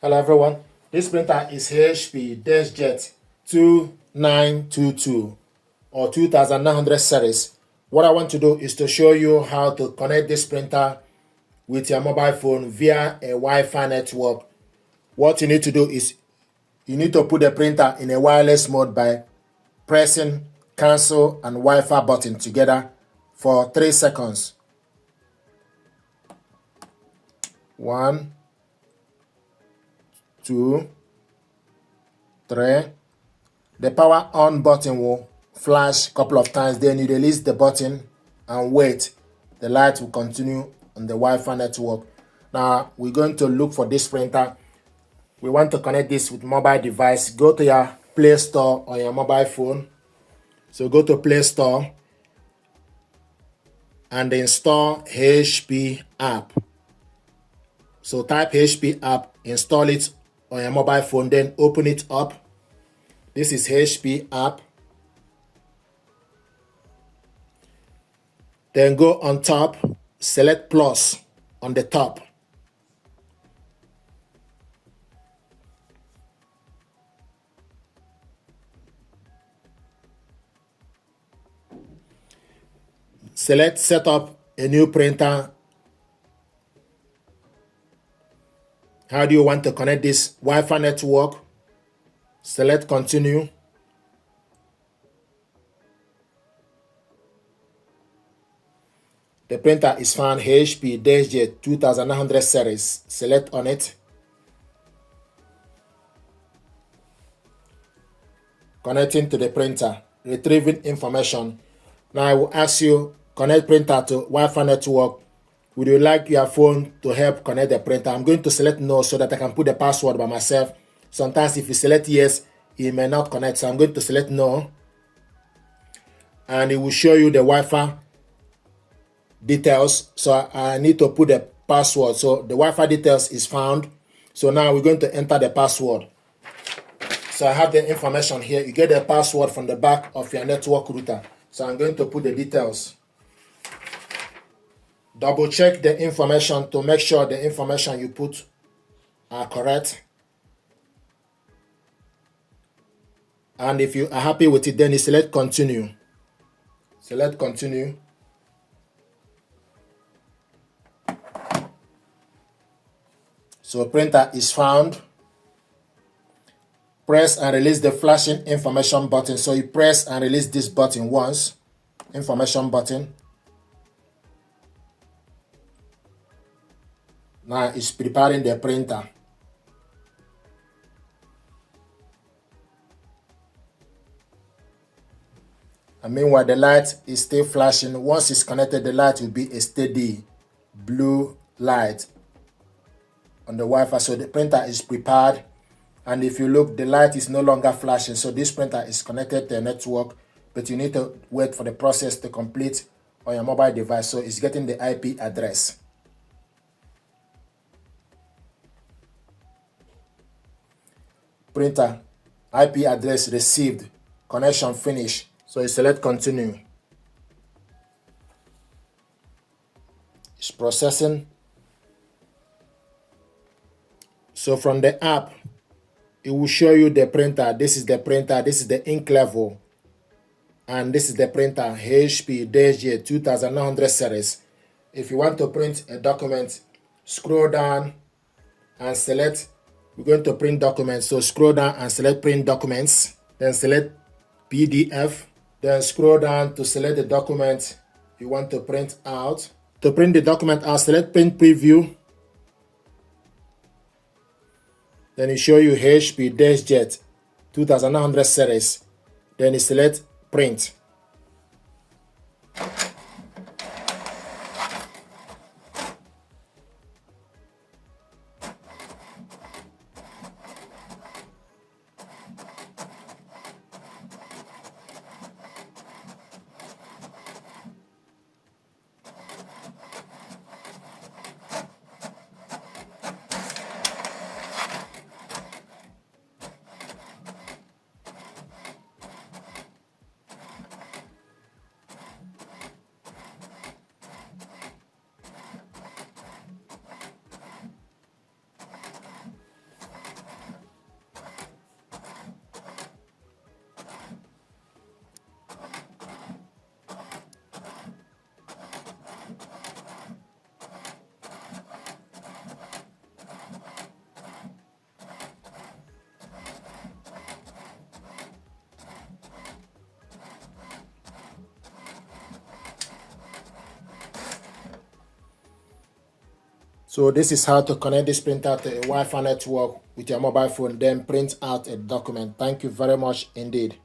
Hello everyone, this printer is HP Deskjet 2922 or 2900 series. What I want to do is to show you how to connect this printer with your mobile phone via a Wi-Fi network. What you need to do is you need to put the printer in a wireless mode by pressing cancel and Wi-Fi button together for 3 seconds. 1, 2, 3. The power on button will flash a couple of times, then you release the button and wait. The light will continue on the Wi-Fi network. Now we're going to look for this printer. We want to connect this with mobile device. Go to your Play Store on your mobile phone. So go to Play Store and install HP app. So type HP app, install it on your mobile phone, then open it up. This is HP app. Then go on top, select plus on the top. Select set up a new printer. How do you want to connect this Wi-Fi network? Select continue. The printer is found HP Deskjet 2900 series. Select on it. Connecting to the printer. Retrieving information. Now I will ask you, connect printer to Wi-Fi network. Would you like your phone to help connect the printer? I'm going to select no so that I can put the password by myself. Sometimes if you select yes, it may not connect. So I'm going to select no. And it will show you the Wi-Fi details. So I need to put the password. So the Wi-Fi details is found. So now we're going to enter the password. So I have the information here. You get the password from the back of your network router. So I'm going to put the details. Double check the information to make sure the information you put are correct. And if you are happy with it, then you select continue. Select continue. So printer is found. Press and release the flashing information button. So you press and release this button once. Information button. Now it's preparing the printer. And meanwhile, the light is still flashing. Once it's connected, the light will be a steady blue light on the Wi-Fi. So the printer is prepared. And if you look, the light is no longer flashing. So this printer is connected to a network, but you need to wait for the process to complete on your mobile device. So it's getting the IP address. Printer, IP address received, connection finished. So you select continue. It's processing. So from the app, it will show you the printer. This is the printer. This is the ink level. And this is the printer, HP Deskjet 2900 series. If you want to print a document, scroll down and select, we're going to print documents. So scroll down and select print documents. Then select PDF. Then scroll down to select the document you want to print out. To print the document out, select print preview. Then it show you HP Deskjet 2900 series. Then you select print. So this is how to connect this printer to a Wi-Fi network with your mobile phone, then print out a document. Thank you very much indeed.